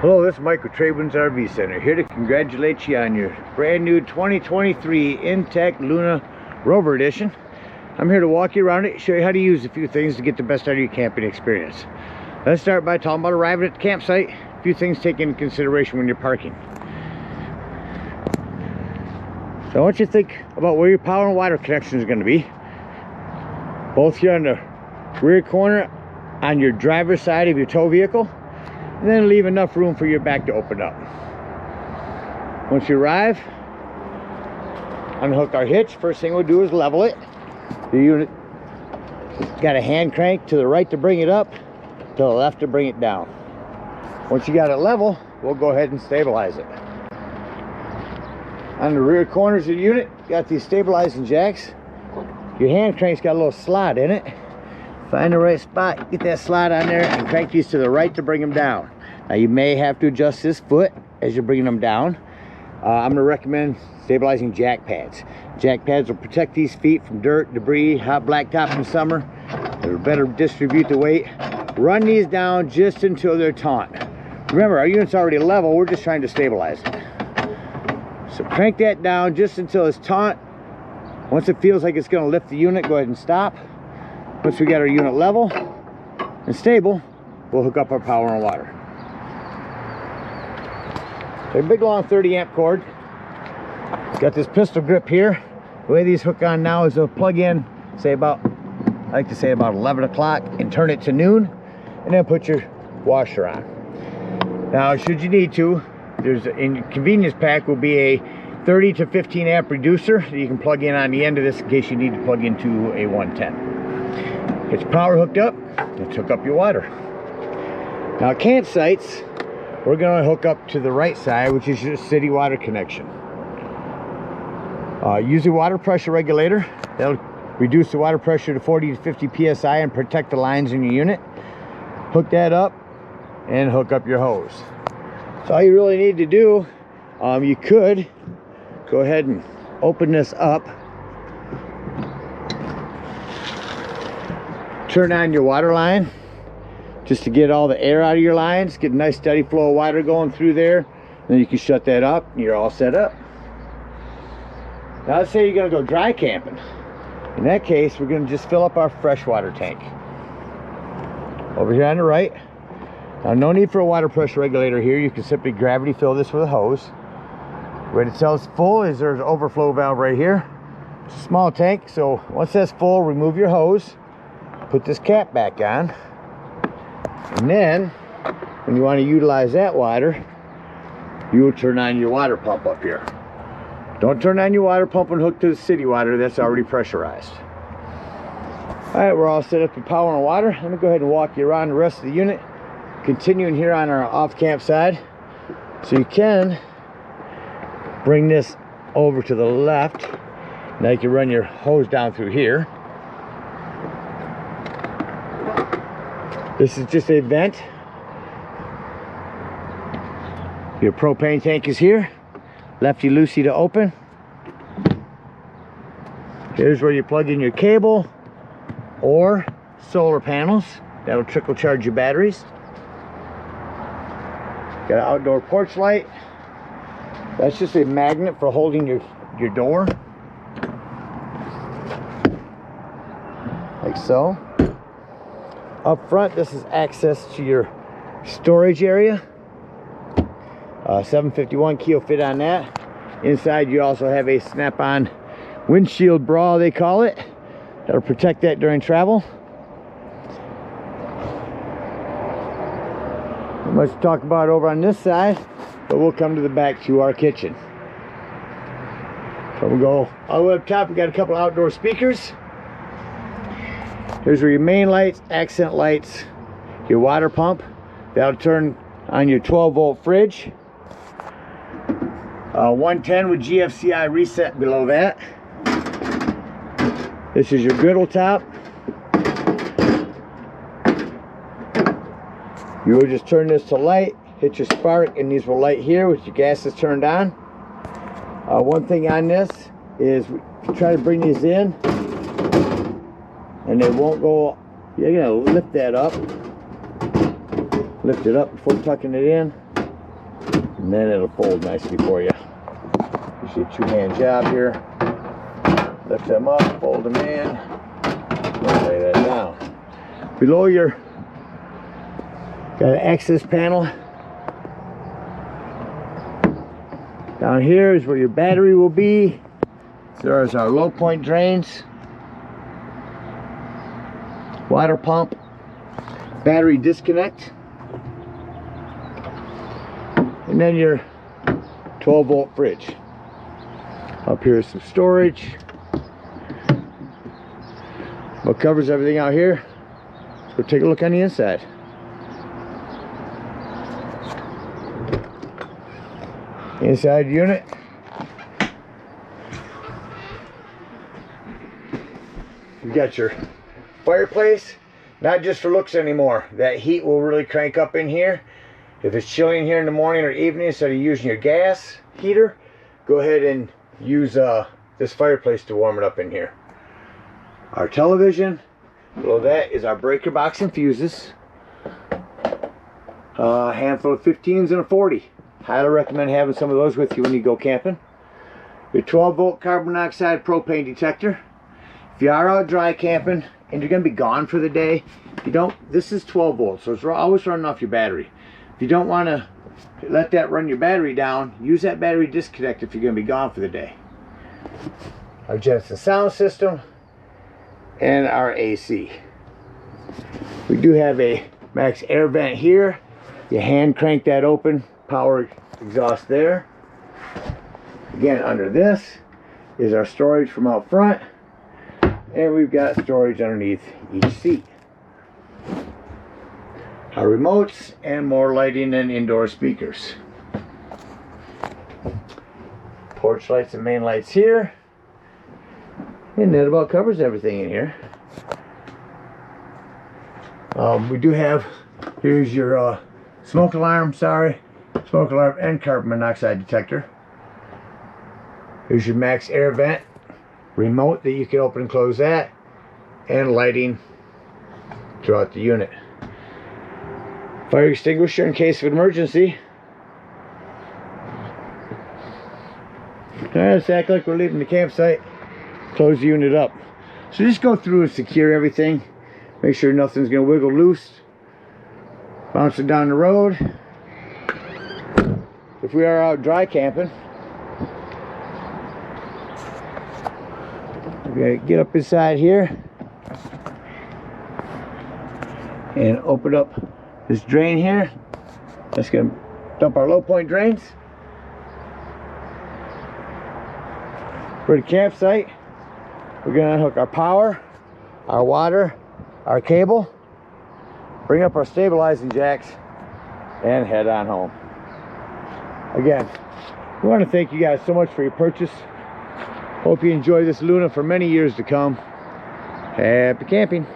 Hello, this is Mike with TradeWinds RV Center, here to congratulate you on your brand new 2023 Intech Luna Rover Edition. I'm here to walk you around it, show you how to use a few things to get the best out of your camping experience. Let's start by talking about arriving at the campsite. A few things taken into consideration when you're parking. So I want you to think about where your power and water connection is going to be. Both here on the rear corner on your driver's side of your tow vehicle. And then leave enough room for your back to open up. Once you arrive, unhook our hitch. First thing we'll do is level it. The unit got a hand crank to the right to bring it up, to the left to bring it down. Once you got it level, we'll go ahead and stabilize it. On the rear corners of the unit, you got these stabilizing jacks. Your hand crank's got a little slot in it. Find the right spot, get that slot on there, and crank these to the right to bring them down. Now you may have to adjust this foot as you're bringing them down. I'm going to recommend stabilizing jack pads. Jack pads will protect these feet from dirt, debris, hot blacktop in summer. They'll better distribute the weight. Run these down just until they're taut. Remember, our unit's already level, we're just trying to stabilize it. So crank that down just until it's taut. Once it feels like it's going to lift the unit, go ahead and stop. Once we got our unit level and stable, we'll hook up our power and water. A big long 30 amp cord. Got this pistol grip here. The way these hook on now is they'll plug in, say about, I like to say about 11 o'clock and turn it to noon, and then put your washer on. Now, should you need to, there's in your convenience pack will be a 30 to 15 amp reducer that you can plug in on the end of this in case you need to plug into a 110. Get your power hooked up, let's hook up your water. Now campsites, we're going to hook up to the right side, which is your city water connection. Use a water pressure regulator. That'll reduce the water pressure to 40 to 50 psi and protect the lines in your unit. Hook that up and hook up your hose. So all you really need to do, you could go ahead and open this up. Turn on your water line just to get all the air out of your lines, get a nice steady flow of water going through there. Then you can shut that up and you're all set up. Now let's say you're going to go dry camping. In that case, we're going to just fill up our freshwater tank. Over here on the right. Now no need for a water pressure regulator here. You can simply gravity fill this with a hose. Where it tells it's full is there's an overflow valve right here. It's a small tank, so once that's full, remove your hose. Put this cap back on, and then when you want to utilize that water, you will turn on your water pump up here. Don't turn on your water pump and hook to the city water, that's already pressurized. Alright, we're all set up for power and water. Let me go ahead and walk you around the rest of the unit, continuing here on our off-camp side. So you can bring this over to the left. Now you can run your hose down through here. This is just a vent. Your propane tank is here. Lefty-loosey to open. Here's where you plug in your cable or solar panels. That'll trickle charge your batteries. Got an outdoor porch light. That's just a magnet for holding your door. Like so. Up front, this is access to your storage area. 751 key will fit on that. Inside you also have a snap-on windshield bra, they call it. That'll protect that during travel. Not much to talk about over on this side, but we'll come to the back to our kitchen. So we'll go all the way up top. We got a couple outdoor speakers. Here's where your main lights, accent lights, your water pump. That'll turn on your 12-volt fridge. 110 with GFCI reset below that. This is your griddle top. You will just turn this to light, hit your spark, and these will light here with your gas is turned on. One thing on this is if you try to bring these in, and they won't go, you're gonna lift that up, lift it up before tucking it in. and then it'll fold nicely for you. Usually a 2-hand job here. Lift them up, fold them in, lay that down. Below your got an access panel. Down here is where your battery will be. There's our low point drains, water pump, battery disconnect, and then your 12-volt fridge. Up here is some storage. What covers everything out here? Let's go take a look on the inside. Inside unit. You got your fireplace, not just for looks anymore. That heat will really crank up in here. If it's chilly in here in the morning or evening, instead of using your gas heater, go ahead and use this fireplace to warm it up in here. Our television. Below that is our breaker box and fuses. A handful of 15s and a 40. Highly recommend having some of those with you when you go camping. Your 12-volt carbon monoxide propane detector. If you are out dry camping and you're going to be gone for the day, you don't. This is 12 volts, so it's always running off your battery. If you don't want to let that run your battery down, use that battery disconnect if you're going to be gone for the day. Our Jensen sound system and our AC. We do have a max air vent here. You hand crank that open, power exhaust there. Again, under this is our storage from out front, and we've got storage underneath each seat. Our remotes and more lighting and indoor speakers. Porch lights and main lights here. And that about covers everything in here. We do have, here's your smoke alarm, smoke alarm and carbon monoxide detector. Here's your max air vent remote that you can open and close that, and lighting throughout the unit. Fire extinguisher in case of emergency. Let's act like we're leaving the campsite. Close the unit up. So just go through and secure everything. Make sure nothing's going to wiggle loose. Bounce it down the road. If we are out dry camping, we're going to get up inside here and open up this drain here. That's going to dump our low point drains. For the campsite, we're going to unhook our power, our water, our cable, bring up our stabilizing jacks, and head on home. Again, we want to thank you guys so much for your purchase. Hope you enjoy this Luna for many years to come. Happy camping.